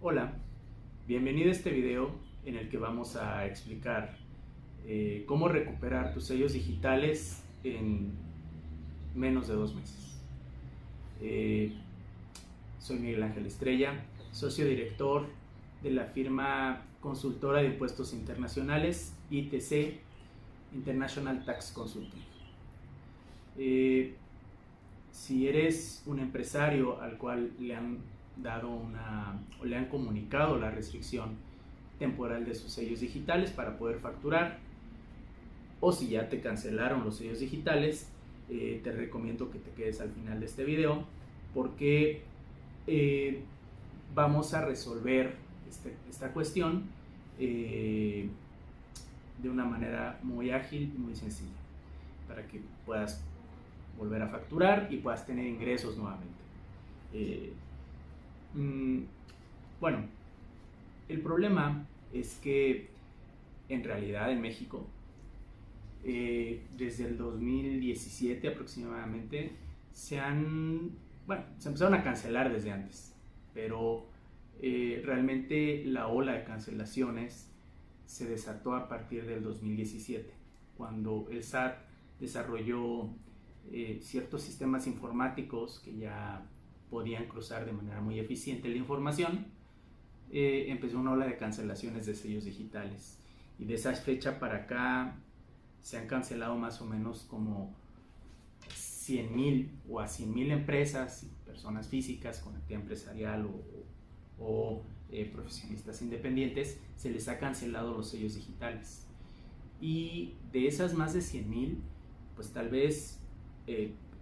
Hola, bienvenido a este video en el que vamos a explicar cómo recuperar tus sellos digitales en menos de 2 meses. Soy Miguel Ángel Estrella, socio director de la firma consultora de impuestos internacionales ITC, International Tax Consulting. Si eres un empresario al cual le han le han comunicado la restricción temporal de sus sellos digitales para poder facturar, o si ya te cancelaron los sellos digitales, te recomiendo que te quedes al final de este video porque vamos a resolver esta cuestión de una manera muy ágil y muy sencilla para que puedas volver a facturar y puedas tener ingresos nuevamente. Bueno, el problema es que en realidad en México, desde el 2017 aproximadamente, se empezaron a cancelar desde antes, pero realmente la ola de cancelaciones se desató a partir del 2017, cuando el SAT desarrolló ciertos sistemas informáticos que ya podían cruzar de manera muy eficiente la información. Empezó una ola de cancelaciones de sellos digitales y de esa fecha para acá se han cancelado más o menos como 100,000 o a 100,000 empresas, personas físicas con actividad empresarial o profesionistas independientes. Se les ha cancelado los sellos digitales, y de esas más de 100,000, pues tal vez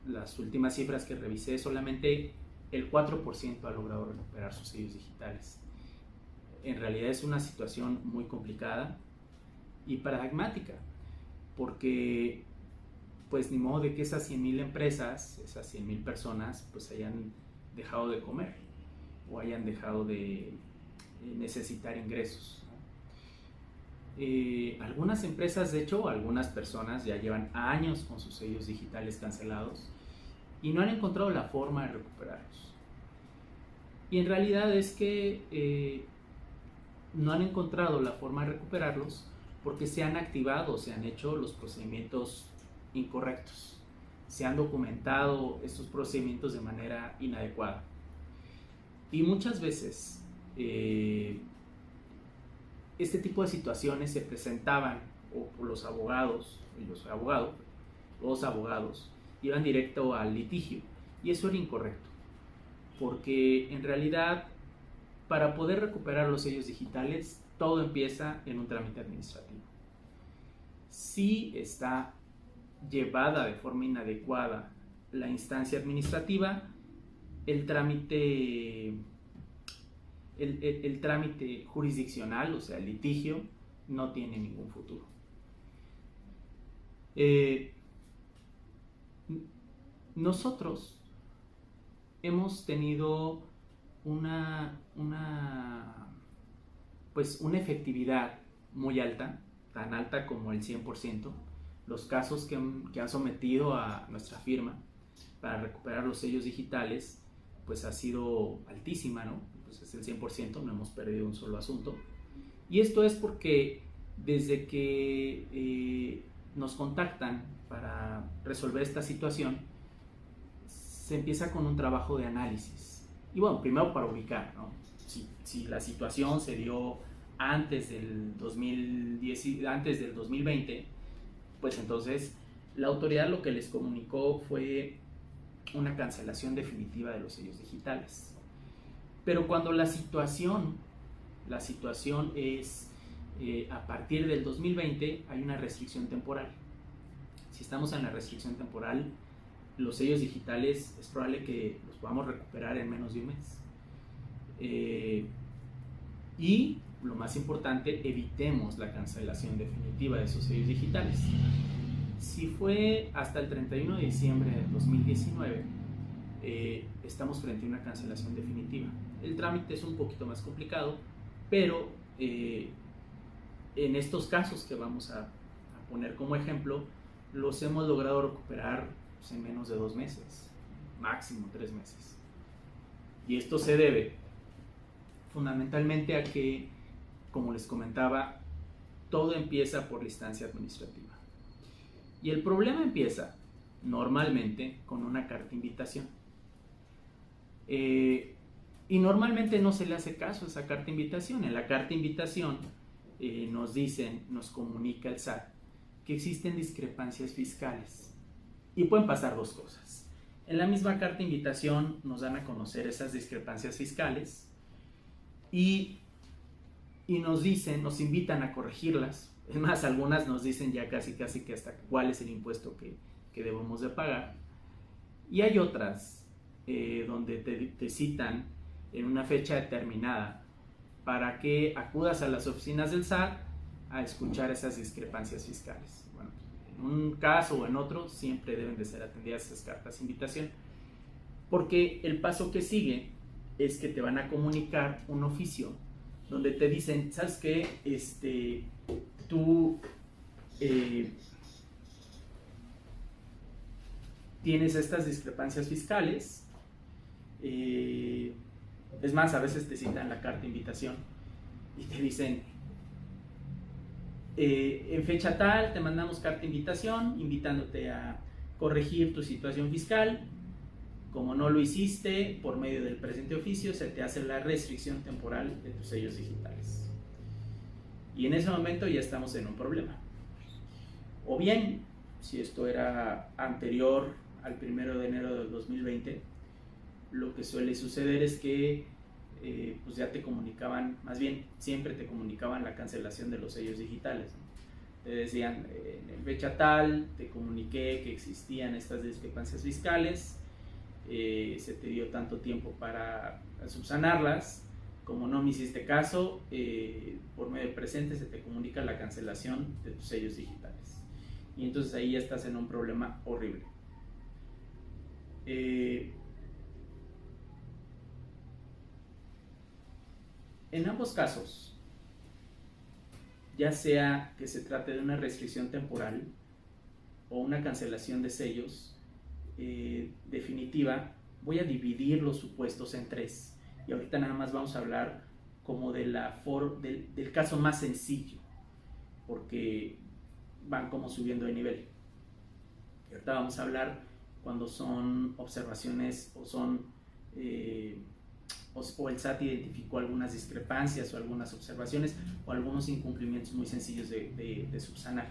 las últimas cifras que revisé, solamente el 4% ha logrado recuperar sus sellos digitales. En realidad es una situación muy complicada y paradigmática, porque pues ni modo de que esas 100,000 empresas, esas 100,000 personas, pues hayan dejado de comer o hayan dejado de necesitar ingresos. Algunas empresas, de hecho, algunas personas ya llevan años con sus sellos digitales cancelados y no han encontrado la forma de recuperarlos. Y en realidad es que no han encontrado la forma de recuperarlos porque se han activado, se han hecho los procedimientos incorrectos, se han documentado estos procedimientos de manera inadecuada. Y muchas veces este tipo de situaciones se presentaban o los abogados, y yo soy abogado, los abogados iban directo al litigio, y eso era incorrecto, porque en realidad para poder recuperar los sellos digitales todo empieza en un trámite administrativo. Si está llevada de forma inadecuada la instancia administrativa, el trámite jurisdiccional, o sea, el litigio, no tiene ningún futuro. Nosotros hemos tenido una efectividad muy alta, tan alta como el 100%. Los casos que han sometido a nuestra firma para recuperar los sellos digitales, pues ha sido altísima, ¿no? Pues es el 100%, no hemos perdido un solo asunto. Y esto es porque desde que nos contactan para resolver esta situación, se empieza con un trabajo de análisis. Y bueno, primero para ubicar, ¿no? Si la situación se dio antes del 2020, pues entonces la autoridad lo que les comunicó fue una cancelación definitiva de los sellos digitales. Pero cuando la situación es a partir del 2020, hay una restricción temporal. Si estamos en la restricción temporal, los sellos digitales es probable que los podamos recuperar en menos de un mes. Y lo más importante, evitemos la cancelación definitiva de esos sellos digitales. Si fue hasta el 31 de diciembre de 2019, estamos frente a una cancelación definitiva. El trámite es un poquito más complicado, pero en estos casos que vamos a poner como ejemplo, los hemos logrado recuperar en menos de 2 meses, máximo 3 meses. Y esto se debe fundamentalmente a que, como les comentaba, todo empieza por la instancia administrativa. Y el problema empieza normalmente con una carta de invitación. Y normalmente no se le hace caso a esa carta de invitación. En la carta de invitación nos comunica el SAT que existen discrepancias fiscales. Y pueden pasar dos cosas. En la misma carta de invitación nos dan a conocer esas discrepancias fiscales y nos invitan a corregirlas. Es más, algunas nos dicen ya casi que hasta cuál es el impuesto que debemos de pagar. Y hay otras donde te citan en una fecha determinada para que acudas a las oficinas del SAT a escuchar esas discrepancias fiscales. Bueno, en un caso o en otro siempre deben de ser atendidas esas cartas de invitación, porque el paso que sigue es que te van a comunicar un oficio donde te dicen, ¿sabes qué? Tú tienes estas discrepancias fiscales. Es más, a veces te citan la carta de invitación y te dicen, en fecha tal te mandamos carta de invitación invitándote a corregir tu situación fiscal. Como no lo hiciste por medio del presente oficio, se te hace la restricción temporal de tus sellos digitales. Y en ese momento ya estamos en un problema. O bien, si esto era anterior al 1 de enero del 2020, lo que suele suceder es que pues ya te comunicaban, más bien siempre te comunicaban la cancelación de los sellos digitales, ¿no? Te decían, en fecha tal, te comuniqué que existían estas discrepancias fiscales, se te dio tanto tiempo para subsanarlas, como no me hiciste caso, por medio del presente se te comunica la cancelación de tus sellos digitales. Y entonces ahí ya estás en un problema horrible. En ambos casos, ya sea que se trate de una restricción temporal o una cancelación de sellos definitiva, voy a dividir los supuestos en tres. Y ahorita nada más vamos a hablar como del caso más sencillo, porque van como subiendo de nivel. Y ahorita vamos a hablar cuando son observaciones o son o el SAT identificó algunas discrepancias o algunas observaciones o algunos incumplimientos muy sencillos de subsanar.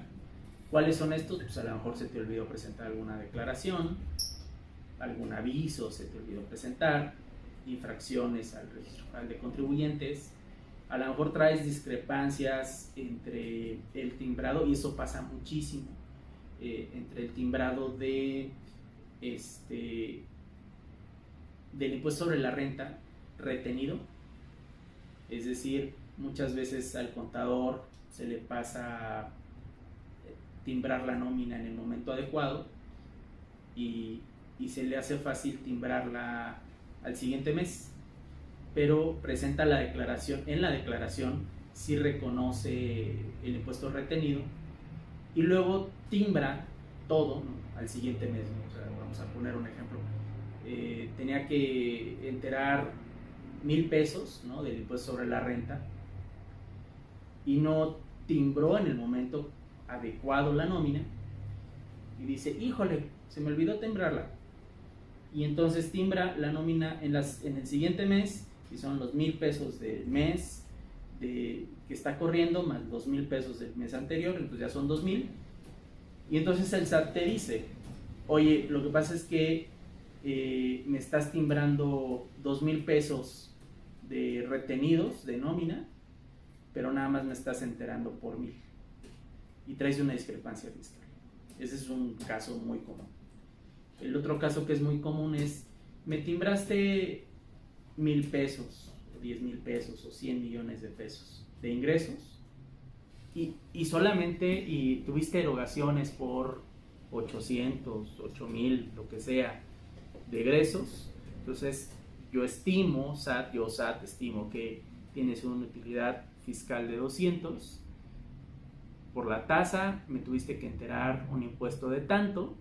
¿Cuáles son estos? Pues a lo mejor se te olvidó presentar alguna declaración, algún aviso se te olvidó presentar, infracciones al registro federal de contribuyentes, a lo mejor traes discrepancias entre el timbrado, y eso pasa muchísimo, entre el timbrado del impuesto sobre la renta retenido, es decir, muchas veces al contador se le pasa timbrar la nómina en el momento adecuado y se le hace fácil timbrarla al siguiente mes, pero presenta la declaración, en la declaración sí reconoce el impuesto retenido y luego timbra todo, ¿no?, al siguiente mes, ¿no? O sea, vamos a poner un ejemplo, tenía que enterar 1,000 pesos, ¿no?, del impuesto sobre la renta y no timbró en el momento adecuado la nómina y dice, híjole, se me olvidó timbrarla, y entonces timbra la nómina en el siguiente mes y son los 1,000 pesos del mes que está corriendo más los 1,000 pesos del mes anterior, entonces ya son 2,000, y entonces el SAT te dice, oye, lo que pasa es que me estás timbrando 2,000 pesos de retenidos de nómina, pero nada más me estás enterando por 1,000 y traes una discrepancia fiscal. Ese es un caso muy común. El otro caso que es muy común es, me timbraste 1,000 pesos, 10,000 pesos o 100 millones de pesos de ingresos y solamente tuviste erogaciones por 800, 8,000, lo que sea, de egresos. Entonces yo SAT estimo que tienes una utilidad fiscal de 200, por la tasa me tuviste que enterar un impuesto de tanto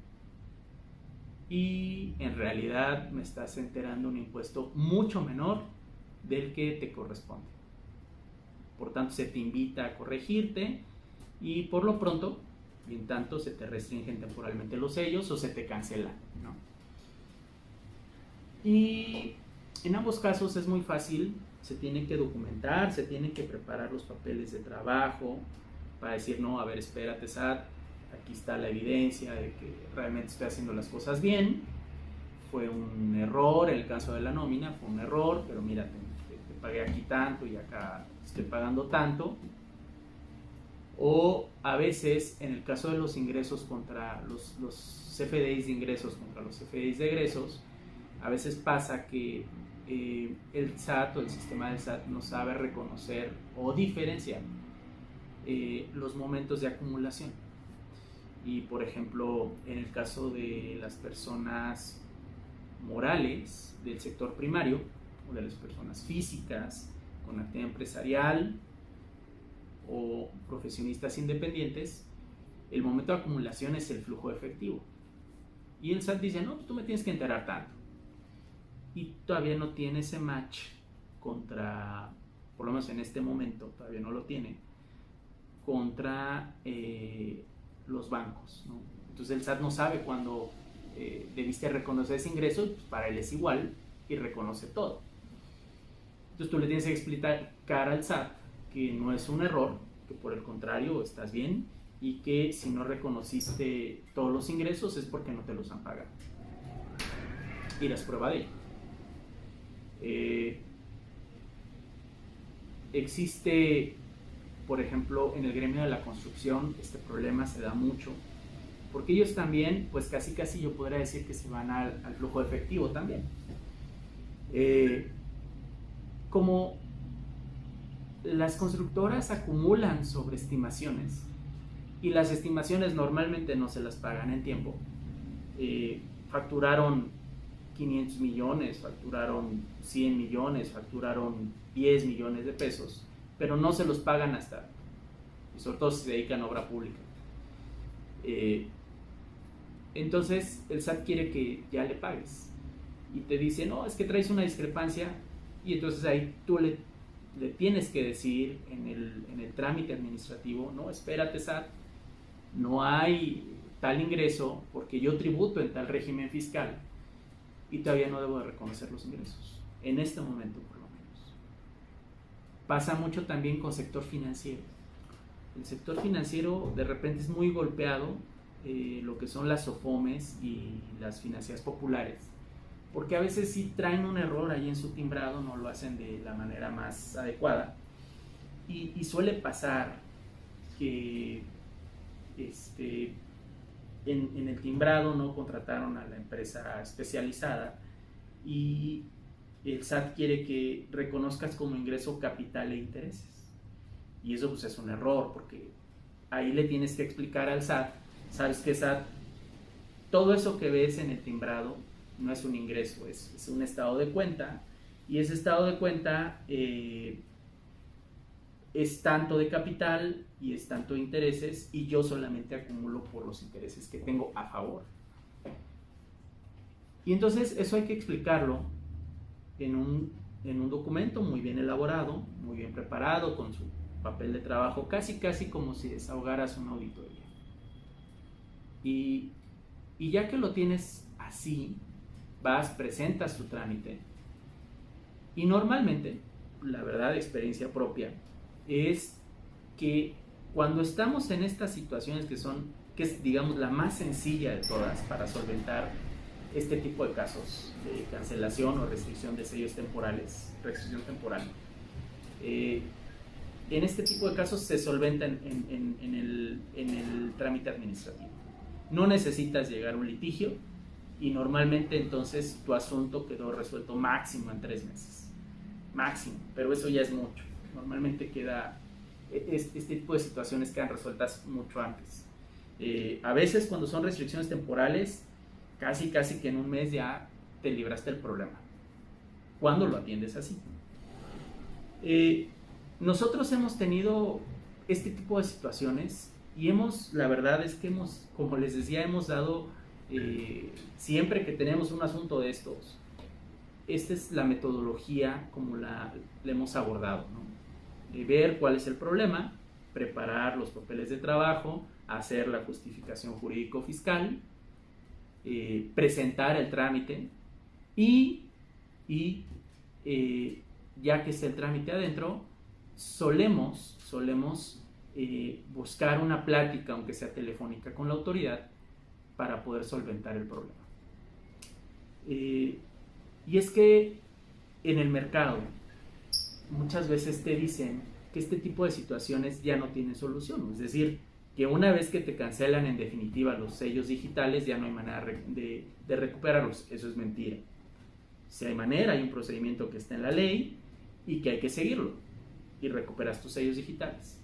y en realidad me estás enterando un impuesto mucho menor del que te corresponde. Por tanto, se te invita a corregirte y por lo pronto, y en tanto, se te restringen temporalmente los sellos o se te cancelan, ¿no? Y en ambos casos es muy fácil, se tiene que documentar, se tienen que preparar los papeles de trabajo para decir, no, a ver, espérate, SAT, aquí está la evidencia de que realmente estoy haciendo las cosas bien, fue un error, en el caso de la nómina fue un error, pero mira, te pagué aquí tanto y acá estoy pagando tanto. O a veces, en el caso de los ingresos contra los CFDIs de ingresos contra los CFDIs de egresos, a veces pasa que el SAT o el sistema del SAT no sabe reconocer o diferenciar los momentos de acumulación. Y por ejemplo, en el caso de las personas morales del sector primario o de las personas físicas con actividad empresarial o profesionistas independientes, el momento de acumulación es el flujo efectivo. Y el SAT dice, no, pues tú me tienes que enterar tanto. Y todavía no tiene ese match contra, por lo menos en este momento, todavía no lo tiene, contra los bancos, ¿no? Entonces el SAT no sabe cuándo debiste reconocer ese ingreso, pues para él es igual y reconoce todo. Entonces tú le tienes que explicar al SAT que no es un error, que por el contrario estás bien y que si no reconociste todos los ingresos es porque no te los han pagado. Y las prueba de ello. Existe, por ejemplo, en el gremio de la construcción, este problema se da mucho, porque ellos también, pues casi yo podría decir que se van al flujo efectivo también. Como las constructoras acumulan sobreestimaciones y las estimaciones normalmente no se las pagan en tiempo, facturaron 500 millones, facturaron 100 millones, facturaron 10 millones de pesos, pero no se los pagan hasta, y sobre todo si se dedican a obra pública. Entonces el SAT quiere que ya le pagues y te dice, no, es que traes una discrepancia, y entonces ahí tú le tienes que decir en el trámite administrativo, no, espérate SAT, no hay tal ingreso porque yo tributo en tal régimen fiscal y todavía no debo de reconocer los ingresos, en este momento por lo menos. Pasa mucho también con sector financiero. El sector financiero de repente es muy golpeado, lo que son las SOFOMES y las financieras populares, porque a veces sí traen un error ahí en su timbrado, no lo hacen de la manera más adecuada, y suele pasar que en el timbrado no contrataron a la empresa especializada y el SAT quiere que reconozcas como ingreso capital e intereses, y eso pues es un error, porque ahí le tienes que explicar al SAT, ¿sabes qué, SAT? Todo eso que ves en el timbrado no es un ingreso, es un estado de cuenta, y ese estado de cuenta es tanto de capital y es tanto de intereses, y yo solamente acumulo por los intereses que tengo a favor. Y entonces eso hay que explicarlo en un documento muy bien elaborado, muy bien preparado, con su papel de trabajo, casi como si desahogaras una auditoría. Y ya que lo tienes así, vas, presentas tu trámite, y normalmente, la verdad, experiencia propia, es que cuando estamos en estas situaciones que es digamos la más sencilla de todas para solventar este tipo de casos de cancelación o restricción de sellos temporales, restricción temporal, en este tipo de casos se solventa en el trámite administrativo. No necesitas llegar a un litigio y normalmente entonces tu asunto quedó resuelto máximo en 3 meses. Máximo, pero eso ya es mucho. Normalmente este tipo de situaciones quedan resueltas mucho antes. A veces cuando son restricciones temporales, casi que en un mes ya te libraste del problema. ¿Cuándo lo atiendes así? Nosotros hemos tenido este tipo de situaciones y la verdad es que como les decía, hemos dado, siempre que tenemos un asunto de estos, esta es la metodología como la hemos abordado, ¿no? Ver cuál es el problema, preparar los papeles de trabajo, hacer la justificación jurídico-fiscal, presentar el trámite y ya que está el trámite adentro, solemos buscar una plática, aunque sea telefónica, con la autoridad para poder solventar el problema. Y es que en el mercado muchas veces te dicen que este tipo de situaciones ya no tienen solución, es decir, que una vez que te cancelan en definitiva los sellos digitales ya no hay manera de recuperarlos. Eso es mentira. Si hay manera, hay un procedimiento que está en la ley y que hay que seguirlo y recuperas tus sellos digitales,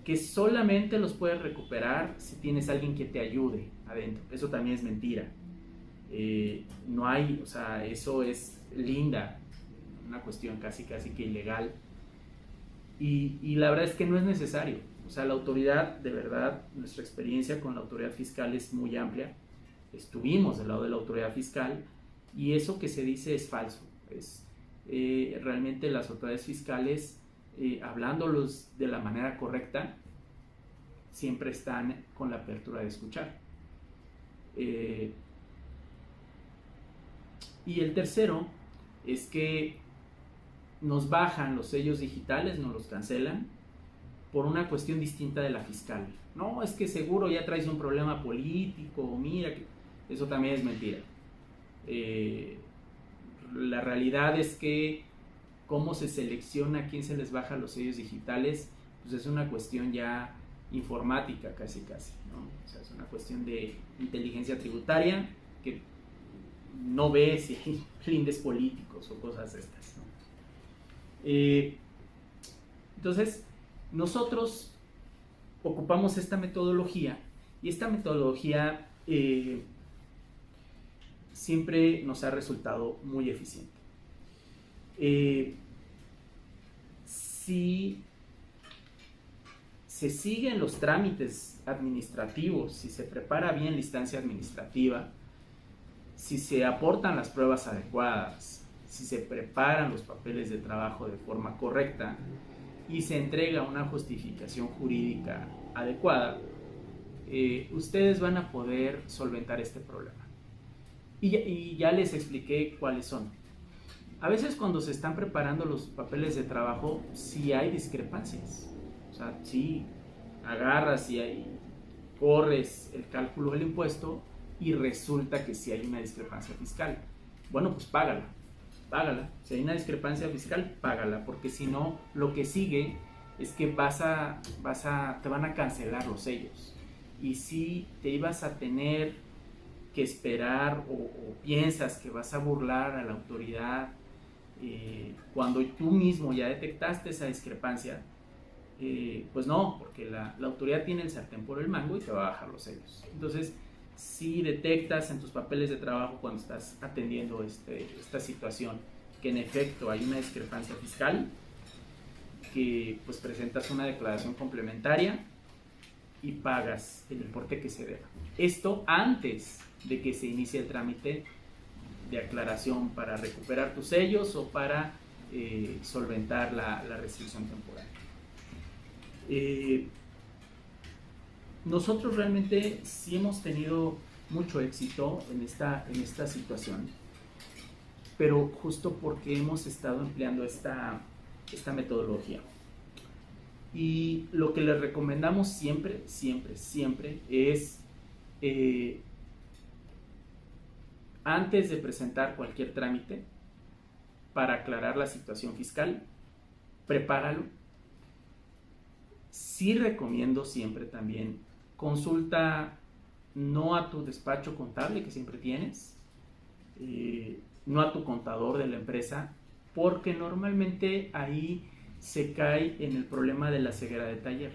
que solamente los puedes recuperar si tienes alguien que te ayude adentro. Eso también es mentira. No hay, o sea, eso es linda, una cuestión casi que ilegal, y la verdad es que no es necesario. O sea, la autoridad, de verdad, nuestra experiencia con la autoridad fiscal es muy amplia. Estuvimos del lado de la autoridad fiscal y eso que se dice es falso. Realmente las autoridades fiscales, hablándolos de la manera correcta, siempre están con la apertura de escuchar. Y el tercero es que nos bajan los sellos digitales, nos los cancelan por una cuestión distinta de la fiscal. No, es que seguro ya traes un problema político, mira, que eso también es mentira. La realidad es que cómo se selecciona a quién se les baja los sellos digitales, pues es una cuestión ya informática casi, ¿no? O sea, es una cuestión de inteligencia tributaria que no ve si hay lindes políticos o cosas estas, ¿no? Entonces, nosotros ocupamos esta metodología y esta metodología siempre nos ha resultado muy eficiente. Si se siguen los trámites administrativos, si se prepara bien la instancia administrativa, si se aportan las pruebas adecuadas, si se preparan los papeles de trabajo de forma correcta y se entrega una justificación jurídica adecuada, ustedes van a poder solventar este problema. Y ya les expliqué cuáles son. A veces cuando se están preparando los papeles de trabajo, sí hay discrepancias. O sea, sí agarras y corres el cálculo del impuesto y resulta que sí hay una discrepancia fiscal. Bueno, pues págala. Si hay una discrepancia fiscal, págala, porque si no, lo que sigue es que te van a cancelar los sellos. Y si te ibas a tener que esperar o piensas que vas a burlar a la autoridad cuando tú mismo ya detectaste esa discrepancia, pues no, porque la autoridad tiene el sartén por el mango y te va a bajar los sellos. Entonces, si detectas en tus papeles de trabajo cuando estás atendiendo esta situación que en efecto hay una discrepancia fiscal, que pues presentas una declaración complementaria y pagas el importe que se deba. Esto antes de que se inicie el trámite de aclaración para recuperar tus sellos o para solventar la restricción temporal. Nosotros realmente sí hemos tenido mucho éxito en esta situación, pero justo porque hemos estado empleando esta metodología. Y lo que les recomendamos siempre es antes de presentar cualquier trámite para aclarar la situación fiscal, prepáralo. Sí recomiendo siempre también consulta no a tu despacho contable que siempre tienes, no a tu contador de la empresa, porque normalmente ahí se cae en el problema de la ceguera de taller.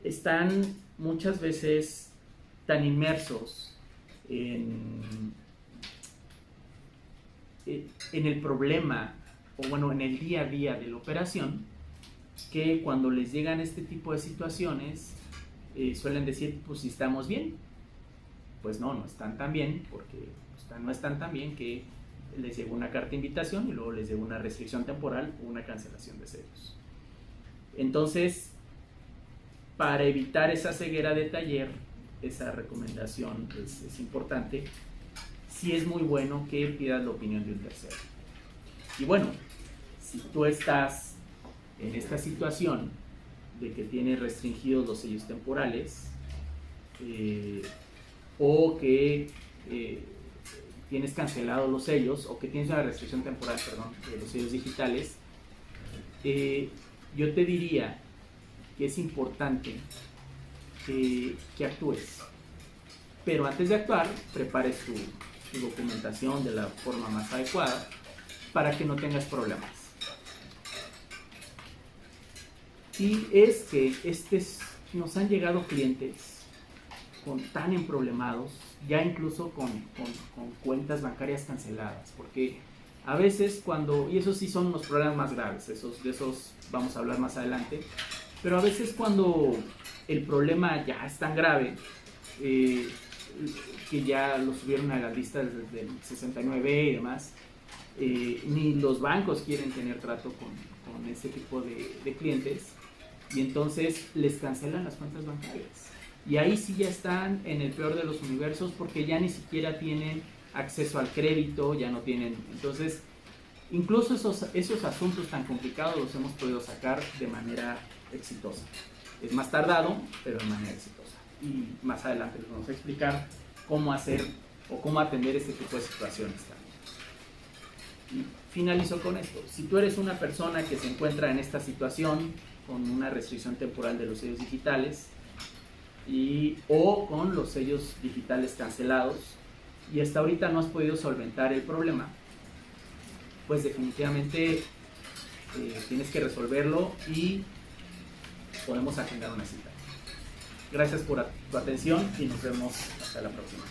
Están muchas veces tan inmersos en el problema o bueno, en el día a día de la operación, que cuando les llegan este tipo de situaciones suelen decir, pues si estamos bien. Pues no están tan bien, porque no están tan bien que les llegó una carta de invitación y luego les llegó una restricción temporal o una cancelación de sellos. Entonces, para evitar esa ceguera de taller, esa recomendación es importante. Sí es muy bueno que pidas la opinión de un tercero. Y bueno, si tú estás en esta situación de que tienes restringidos los sellos temporales o que tienes cancelados los sellos o que tienes una restricción temporal, perdón, de los sellos digitales, yo te diría que es importante que actúes. Pero antes de actuar, prepares tu documentación de la forma más adecuada para que no tengas problemas. Y es que nos han llegado clientes tan emproblemados, ya incluso con cuentas bancarias canceladas, porque a veces y esos sí son los problemas más graves, de esos vamos a hablar más adelante, pero a veces cuando el problema ya es tan grave, que ya lo subieron a las listas del 69 y demás, ni los bancos quieren tener trato con este tipo de clientes, y entonces les cancelan las cuentas bancarias. Y ahí sí ya están en el peor de los universos, porque ya ni siquiera tienen acceso al crédito, ya no tienen. Entonces, incluso esos asuntos tan complicados los hemos podido sacar de manera exitosa. Es más tardado, pero de manera exitosa. Y más adelante les vamos a explicar cómo hacer o cómo atender este tipo de situaciones también. Y finalizo con esto. Si tú eres una persona que se encuentra en esta situación con una restricción temporal de los sellos digitales o con los sellos digitales cancelados y hasta ahorita no has podido solventar el problema, pues definitivamente tienes que resolverlo y podemos agendar una cita. Gracias por tu atención y nos vemos hasta la próxima.